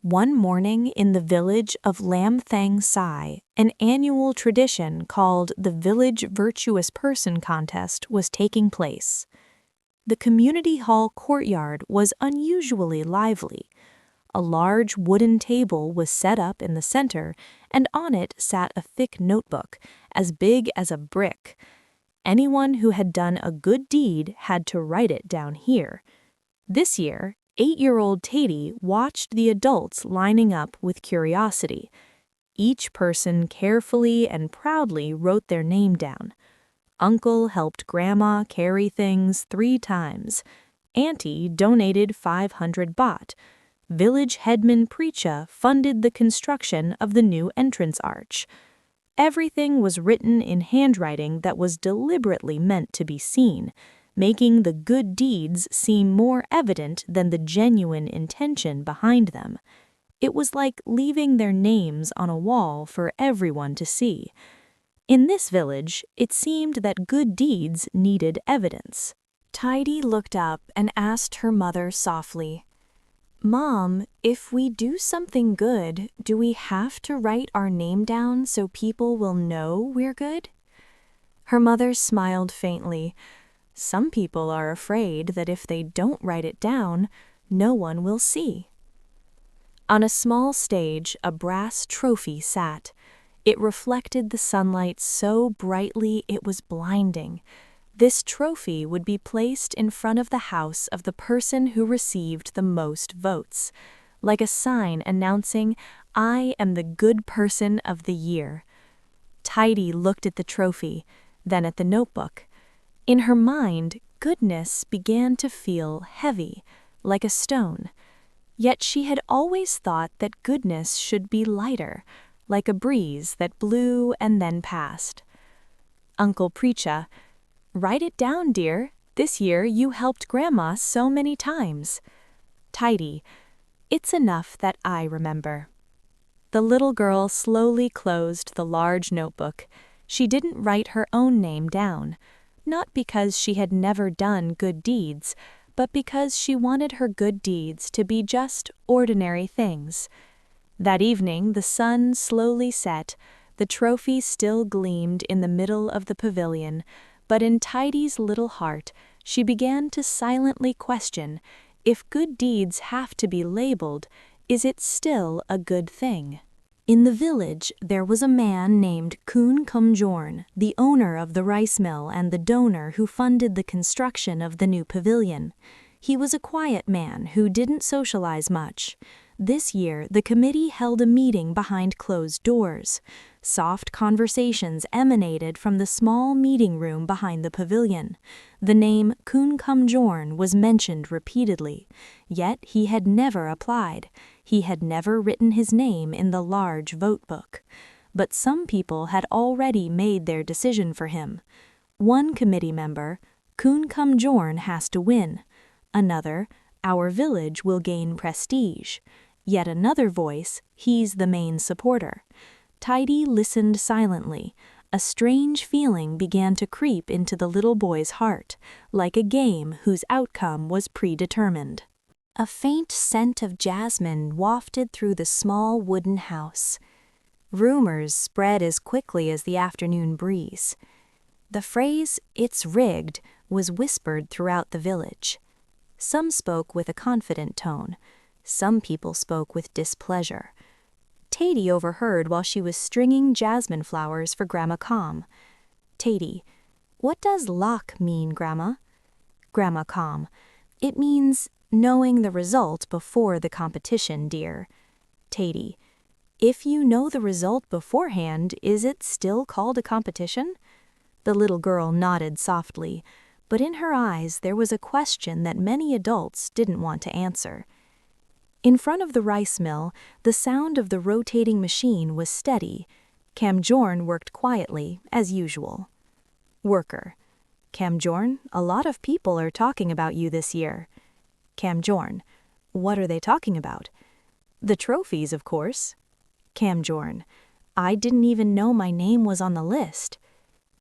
One morning in the village of Lam Thang Sai, an annual tradition called the Village Virtuous Person Contest was taking place. The community hall courtyard was unusually lively. A large wooden table was set up in the center, and on it sat a thick notebook, as big as a brick. Anyone who had done a good deed had to write it down here. This year, 8-year-old Taidy watched the adults lining up with curiosity. Each person carefully and proudly wrote their name down. Uncle helped Grandma carry things 3 times. Auntie donated 500 baht. Village headman Preacha funded the construction of the new entrance arch. Everything was written in handwriting that was deliberately meant to be seen, making the good deeds seem more evident than the genuine intention behind them. It was like leaving their names on a wall for everyone to see. In this village, it seemed that good deeds needed evidence. Taidy looked up and asked her mother softly, "Mom, if we do something good, do we have to write our name down so people will know we're good?" Her mother smiled faintly. "Some people are afraid that if they don't write it down, no one will see." On a small stage, a brass trophy sat. It reflected the sunlight so brightly it was blinding. This trophy would be placed in front of the house of the person who received the most votes, like a sign announcing, "I am the good person of the year." Taidy looked at the trophy, then at the notebook. In her mind, goodness began to feel heavy, like a stone. Yet she had always thought that goodness should be lighter, like a breeze that blew and then passed. Uncle Preacha, "Write it down, dear. This year you helped Grandma so many times." Taidy, "It's enough that I remember." The little girl slowly closed the large notebook. She didn't write her own name down, not because she had never done good deeds, but because she wanted her good deeds to be just ordinary things. That evening the sun slowly set. The trophy still gleamed in the middle of the pavilion, but in Taidy's little heart she began to silently question, if good deeds have to be labeled, is it still a good thing? In the village, there was a man named Kun Kumjorn, the owner of the rice mill and the donor who funded the construction of the new pavilion. He was a quiet man who didn't socialize much. This year, the committee held a meeting behind closed doors. Soft conversations emanated from the small meeting room behind the pavilion. The name Kun Kumjorn was mentioned repeatedly, yet he had never applied. He had never written his name in the large vote book. But some people had already made their decision for him. One committee member, Kun Kumjorn has to win. Another, our village will gain prestige. Yet another voice, he's the main supporter. Taidy listened silently. A strange feeling began to creep into the little boy's heart, like a game whose outcome was predetermined. A faint scent of jasmine wafted through the small wooden house. Rumors spread as quickly as the afternoon breeze. The phrase, "it's rigged," was whispered throughout the village. Some spoke with a confident tone. Some people spoke with displeasure. Taidy overheard while she was stringing jasmine flowers for Grandma Com. Taidy, "What does lock mean, Grandma?" Grandma Com, "It means knowing the result before the competition, dear." Taidy, "If you know the result beforehand, is it still called a competition?" The little girl nodded softly, but in her eyes there was a question that many adults didn't want to answer. In front of the rice mill, the sound of the rotating machine was steady. Kamjorn worked quietly, as usual. Worker, "Kamjorn, a lot of people are talking about you this year." Kamjorn, "What are they talking about?" "The trophies, of course." Kamjorn, "I didn't even know my name was on the list."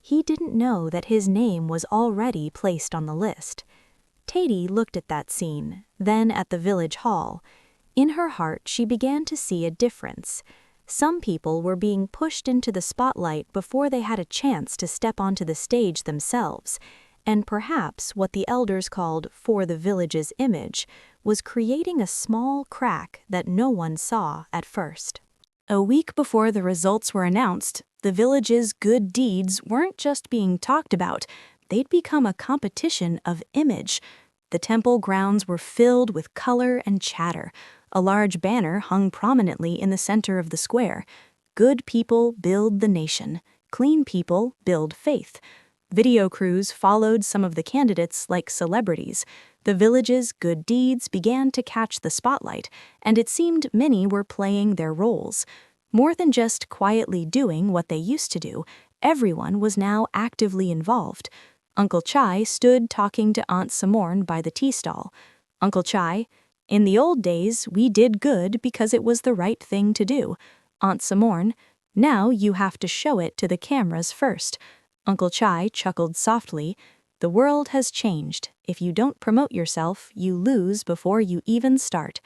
He didn't know that his name was already placed on the list. Taidy looked at that scene, then at the village hall. In her heart, she began to see a difference. Some people were being pushed into the spotlight before they had a chance to step onto the stage themselves, and perhaps what the elders called "for the village's image" was creating a small crack that no one saw at first. A week before the results were announced, the village's good deeds weren't just being talked about, they'd become a competition of image. The temple grounds were filled with color and chatter. A large banner hung prominently in the center of the square. Good people build the nation. Clean people build faith. Video crews followed some of the candidates like celebrities. The village's good deeds began to catch the spotlight, and it seemed many were playing their roles. More than just quietly doing what they used to do, everyone was now actively involved. Uncle Chai stood talking to Aunt Samorn by the tea stall. Uncle Chai: "In the old days, we did good because it was the right thing to do." Aunt Samorn: "Now you have to show it to the cameras first." Uncle Chai chuckled softly. "The world has changed. If you don't promote yourself, you lose before you even start."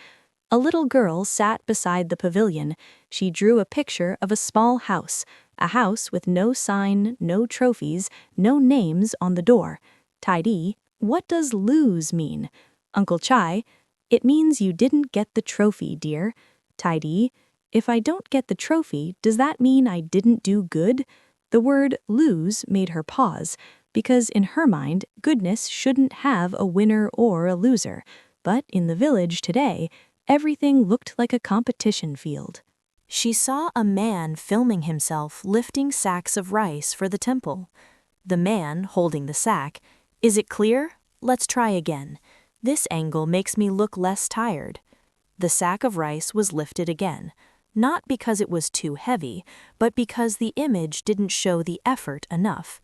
A little girl sat beside the pavilion. She drew a picture of a small house, a house with no sign, no trophies, no names on the door. Taidy: "What does lose mean?" Uncle Chai: "It means you didn't get the trophy, dear." Taidy: "If I don't get the trophy, does that mean I didn't do good?" The word lose made her pause, because in her mind, goodness shouldn't have a winner or a loser. But in the village today, everything looked like a competition field. She saw a man filming himself lifting sacks of rice for the temple. The man holding the sack: "Is it clear? Let's try again. This angle makes me look less tired." The sack of rice was lifted again, not because it was too heavy, but because the image didn't show the effort enough.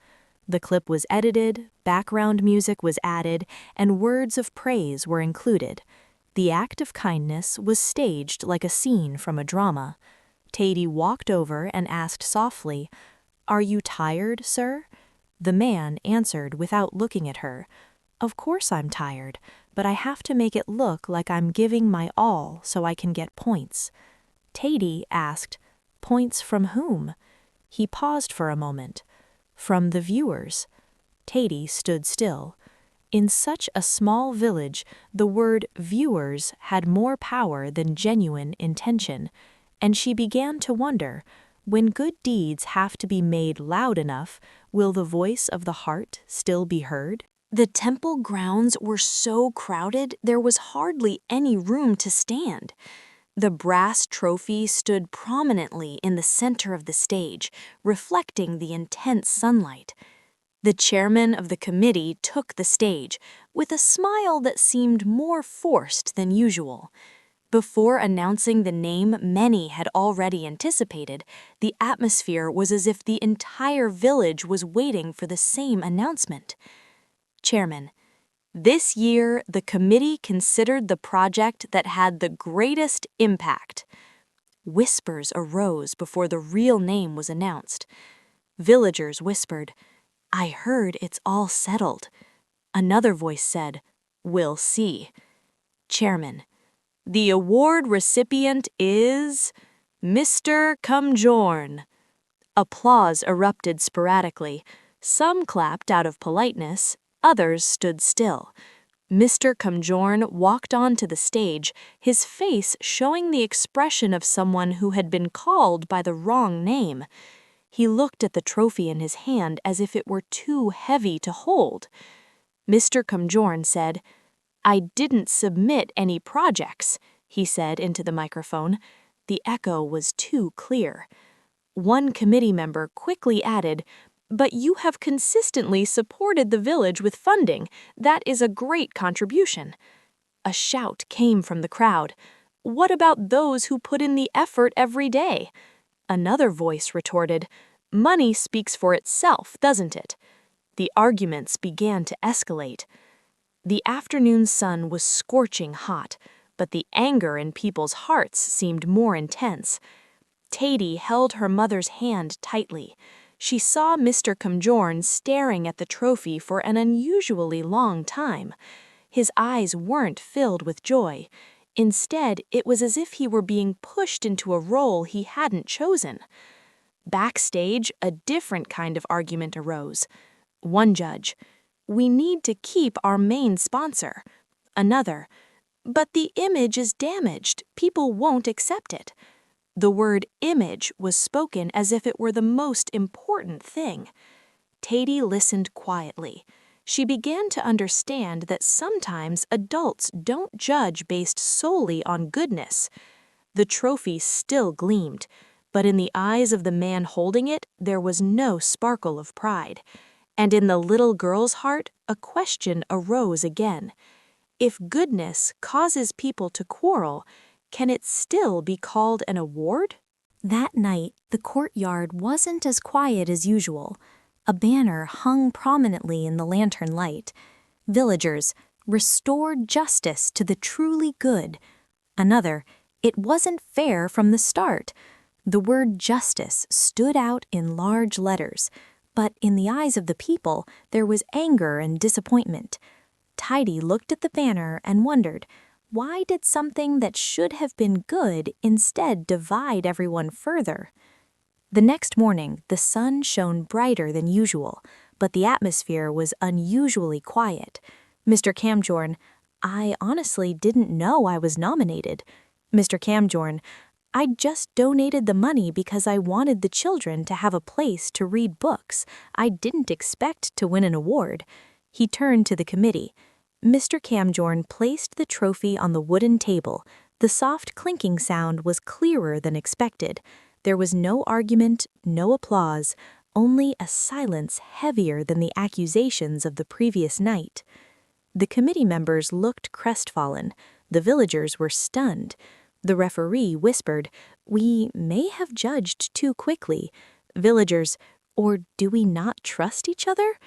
The clip was edited, background music was added, and words of praise were included. The act of kindness was staged like a scene from a drama. Taidy walked over and asked softly, "Are you tired, sir?" The man answered without looking at her, "Of course I'm tired, but I have to make it look like I'm giving my all so I can get points." Taidy asked, "Points from whom?" He paused for a moment. "From the viewers." Taidy stood still. In such a small village, the word viewers had more power than genuine intention, and she began to wonder, when good deeds have to be made loud enough, will the voice of the heart still be heard? The temple grounds were so crowded there was hardly any room to stand. The brass trophy stood prominently in the center of the stage, reflecting the intense sunlight. The chairman of the committee took the stage, with a smile that seemed more forced than usual. Before announcing the name many had already anticipated, the atmosphere was as if the entire village was waiting for the same announcement. Chairman: "This year, the committee considered the project that had the greatest impact." Whispers arose before the real name was announced. Villagers whispered, "I heard it's all settled." Another voice said, "We'll see." Chairman: "The award recipient is Mr. Cumjorn." Applause erupted sporadically. Some clapped out of politeness, others stood still. Mr. Cumjorn walked onto the stage, his face showing the expression of someone who had been called by the wrong name. He looked at the trophy in his hand as if it were too heavy to hold. Mr. Cumjorn said, "I didn't submit any projects," he said into the microphone. The echo was too clear. One committee member quickly added, "But you have consistently supported the village with funding. That is a great contribution." A shout came from the crowd. "What about those who put in the effort every day?" Another voice retorted, "Money speaks for itself, doesn't it?" The arguments began to escalate. The afternoon sun was scorching hot, but the anger in people's hearts seemed more intense. Taidy held her mother's hand tightly. She saw Mr. Cumjorn staring at the trophy for an unusually long time. His eyes weren't filled with joy. Instead, it was as if he were being pushed into a role he hadn't chosen. Backstage, a different kind of argument arose. One judge, "We need to keep our main sponsor." Another, "But the image is damaged. People won't accept it." The word image was spoken as if it were the most important thing. Taidy listened quietly. She began to understand that sometimes adults don't judge based solely on goodness. The trophy still gleamed, but in the eyes of the man holding it, there was no sparkle of pride. And in the little girl's heart, a question arose again. If goodness causes people to quarrel, can it still be called an award? That night, the courtyard wasn't as quiet as usual. A banner hung prominently in the lantern light. Villagers, "Restored justice to the truly good." Another, "It wasn't fair from the start." The word justice stood out in large letters, but in the eyes of the people, there was anger and disappointment. Taidy looked at the banner and wondered, why did something that should have been good instead divide everyone further? The next morning, the sun shone brighter than usual, but the atmosphere was unusually quiet. Mr. Camjorn, "I honestly didn't know I was nominated." Mr. Camjorn, "I just donated the money because I wanted the children to have a place to read books. I didn't expect to win an award." He turned to the committee. Mr. Camjorn placed the trophy on the wooden table. The soft clinking sound was clearer than expected. There was no argument, no applause, only a silence heavier than the accusations of the previous night. The committee members looked crestfallen. The villagers were stunned. The referee whispered, "We may have judged too quickly." Villagers, "Or do we not trust each other?"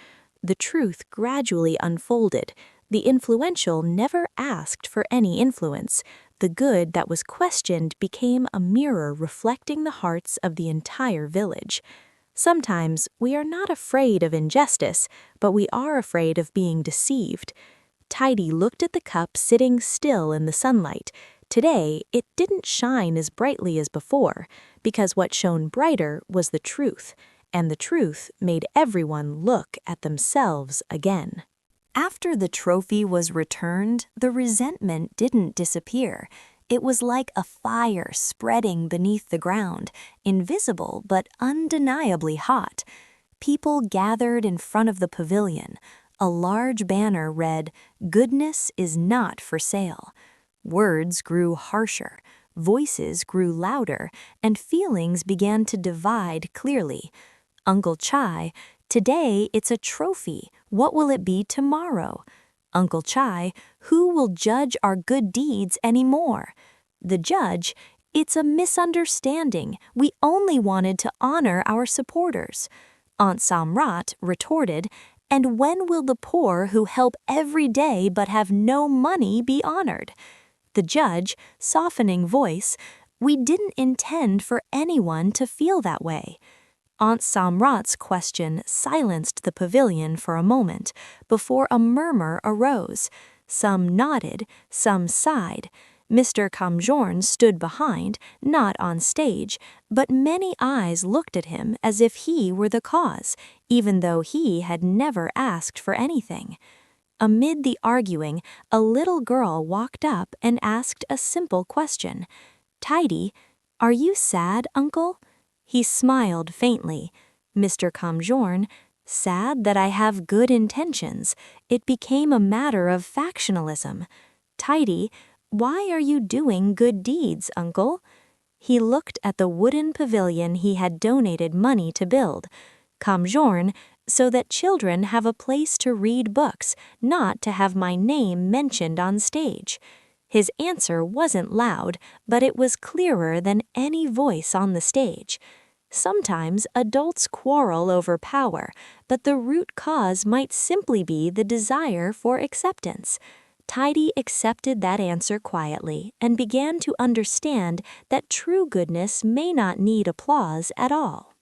The truth gradually unfolded. The influential never asked for any influence. The good that was questioned became a mirror reflecting the hearts of the entire village. Sometimes we are not afraid of injustice, but we are afraid of being deceived. Taidy looked at the cup sitting still in the sunlight. Today, it didn't shine as brightly as before, because what shone brighter was the truth, and the truth made everyone look at themselves again. After the trophy was returned, the resentment didn't disappear. It was like a fire spreading beneath the ground, invisible but undeniably hot. People gathered in front of the pavilion. A large banner read, "Goodness is not for sale." Words grew harsher, voices grew louder, and feelings began to divide clearly. Uncle Chai, "Today it's a trophy. What will it be tomorrow?" Uncle Chai, "Who will judge our good deeds anymore?" The judge, "It's a misunderstanding. We only wanted to honor our supporters." Aunt Samrat retorted, "And when will the poor who help every day but have no money be honored?" The judge, softening voice, "We didn't intend for anyone to feel that way." Aunt Samrat's question silenced the pavilion for a moment before a murmur arose. Some nodded, some sighed. Mr. Kamjorn stood behind, not on stage, but many eyes looked at him as if he were the cause, even though he had never asked for anything. Amid the arguing, a little girl walked up and asked a simple question. "Taidy, are you sad, Uncle?" He smiled faintly. Mr. Kamjorn, "Sad that I have good intentions. It became a matter of factionalism." Taidy, "Why are you doing good deeds, Uncle?" He looked at the wooden pavilion he had donated money to build. Kamjorn, "So that children have a place to read books, not to have my name mentioned on stage." His answer wasn't loud, but it was clearer than any voice on the stage. Sometimes adults quarrel over power, but the root cause might simply be the desire for acceptance. Taidy accepted that answer quietly and began to understand that true goodness may not need applause at all.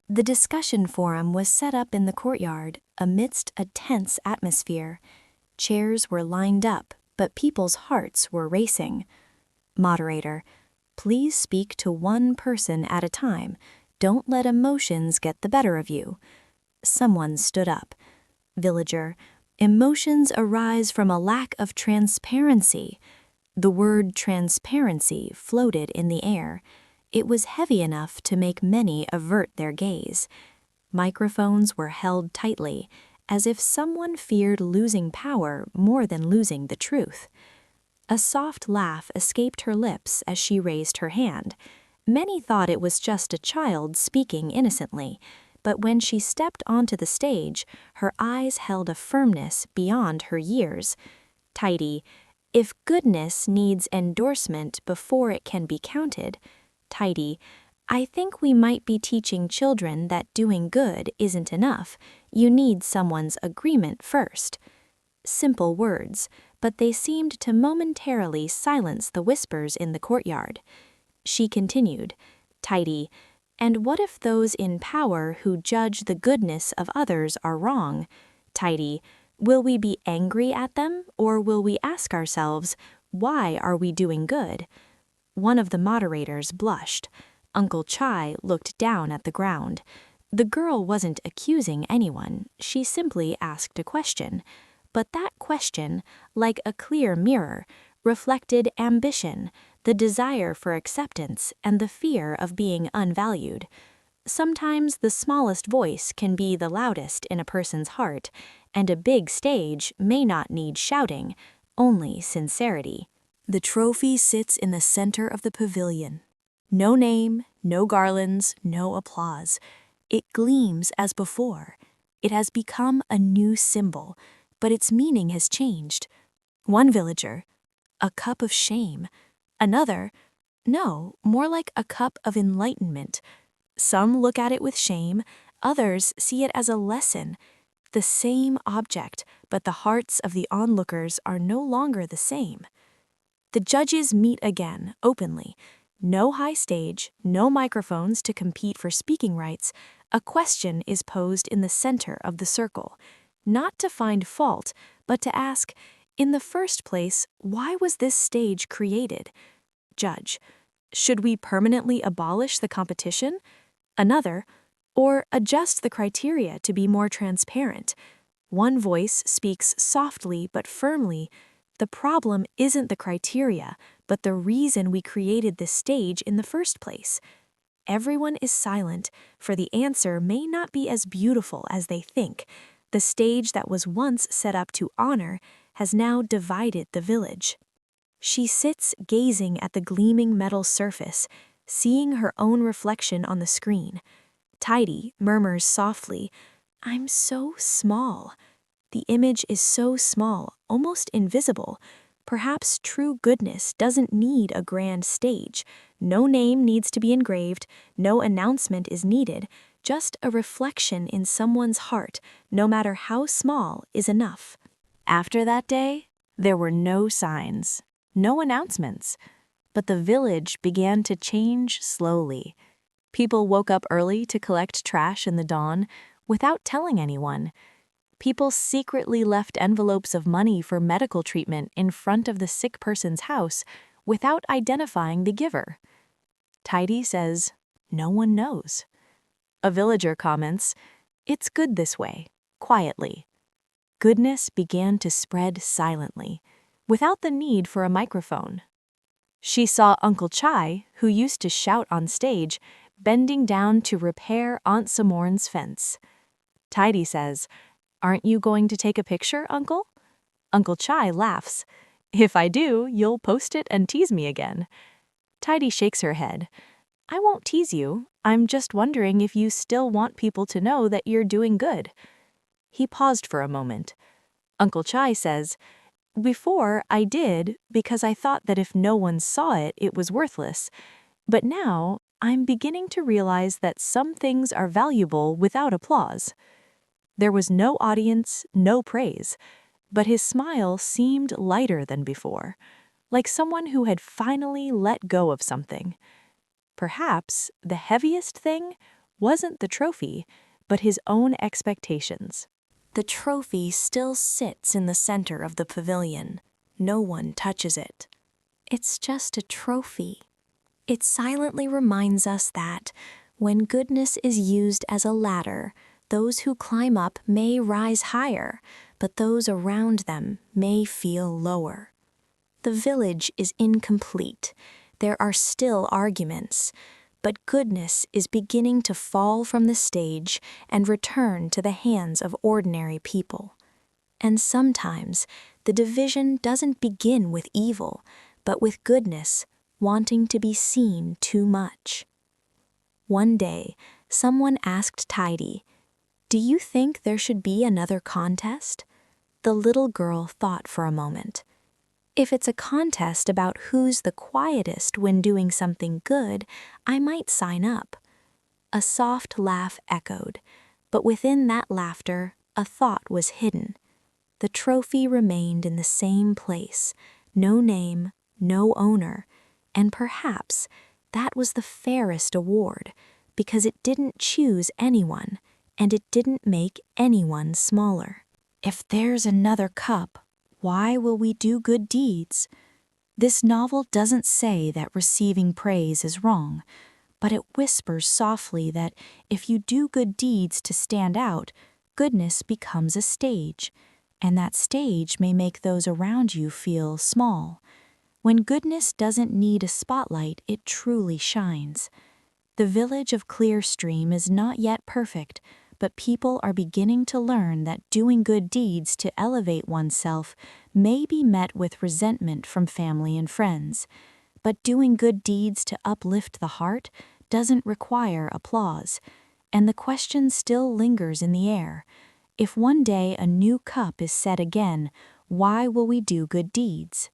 The discussion forum was set up in the courtyard amidst a tense atmosphere. Chairs were lined up, but people's hearts were racing. Moderator: please speak to one person at a time. Don't let emotions get the better of you. Someone stood up. Villager: emotions arise from a lack of transparency. The word transparency floated in the air. It was heavy enough to make many avert their gaze. Microphones were held tightly, as if someone feared losing power more than losing the truth. A soft laugh escaped her lips as she raised her hand. Many thought it was just a child speaking innocently, but when she stepped onto the stage, her eyes held a firmness beyond her years. Taidy: if goodness needs endorsement before it can be counted. Taidy: I think we might be teaching children that doing good isn't enough. You need someone's agreement first. Simple words, but they seemed to momentarily silence the whispers in the courtyard. She continued, Taidy: and what if those in power who judge the goodness of others are wrong? Taidy: will we be angry at them, or will we ask ourselves, why are we doing good? One of the moderators blushed. Uncle Chai looked down at the ground. The girl wasn't accusing anyone, she simply asked a question. But that question, like a clear mirror, reflected ambition, the desire for acceptance, and the fear of being unvalued. Sometimes the smallest voice can be the loudest in a person's heart, and a big stage may not need shouting, only sincerity. The trophy sits in the center of the pavilion. No name, no garlands, no applause. It gleams as before. It has become a new symbol, but its meaning has changed. One villager: a cup of shame. Another: no, more like a cup of enlightenment. Some look at it with shame, others see it as a lesson. The same object, but the hearts of the onlookers are no longer the same. The judges meet again, openly. No high stage, no microphones to compete for speaking rights. A question is posed in the center of the circle. Not to find fault, but to ask, in the first place, why was this stage created? Judge: should we permanently abolish the competition? Another: or adjust the criteria to be more transparent? One voice speaks softly but firmly. The problem isn't the criteria, but the reason we created this stage in the first place. Everyone is silent, for the answer may not be as beautiful as they think. The stage that was once set up to honor has now divided the village. She sits gazing at the gleaming metal surface, seeing her own reflection on the screen. Taidy murmurs softly, I'm so small. The image is so small, almost invisible. Perhaps true goodness doesn't need a grand stage. No name needs to be engraved, no announcement is needed. Just a reflection in someone's heart, no matter how small, is enough. After that day, there were no signs, no announcements. But the village began to change slowly. People woke up early to collect trash in the dawn without telling anyone. People secretly left envelopes of money for medical treatment in front of the sick person's house without identifying the giver. Taidy says, no one knows. A villager comments, it's good this way, quietly. Goodness began to spread silently, without the need for a microphone. She saw Uncle Chai, who used to shout on stage, bending down to repair Aunt Simorn's fence. Taidy says, aren't you going to take a picture, Uncle? Uncle Chai laughs. If I do, you'll post it and tease me again. Taidy shakes her head. I won't tease you. I'm just wondering if you still want people to know that you're doing good. He paused for a moment. Uncle Chai says, before I did because I thought that if no one saw it, it was worthless. But now I'm beginning to realize that some things are valuable without applause. There was no audience, no praise, but his smile seemed lighter than before, like someone who had finally let go of something. Perhaps the heaviest thing wasn't the trophy, but his own expectations. The trophy still sits in the center of the pavilion. No one touches it. It's just a trophy. It silently reminds us that, when goodness is used as a ladder, those who climb up may rise higher, but those around them may feel lower. The village is incomplete. There are still arguments, but goodness is beginning to fall from the stage and return to the hands of ordinary people. And sometimes, the division doesn't begin with evil, but with goodness wanting to be seen too much. One day, someone asked Taidy, "Do you think there should be another contest?" The little girl thought for a moment. "If it's a contest about who's the quietest when doing something good, I might sign up." A soft laugh echoed, but within that laughter, a thought was hidden. The trophy remained in the same place, no name, no owner, and perhaps that was the fairest award, because it didn't choose anyone, and it didn't make anyone smaller. If there's another cup, why will we do good deeds? This novel doesn't say that receiving praise is wrong, but it whispers softly that if you do good deeds to stand out, goodness becomes a stage, and that stage may make those around you feel small. When goodness doesn't need a spotlight, it truly shines. The village of Clearstream is not yet perfect, but people are beginning to learn that doing good deeds to elevate oneself may be met with resentment from family and friends. But doing good deeds to uplift the heart doesn't require applause, and the question still lingers in the air. If one day a new cup is set again, why will we do good deeds?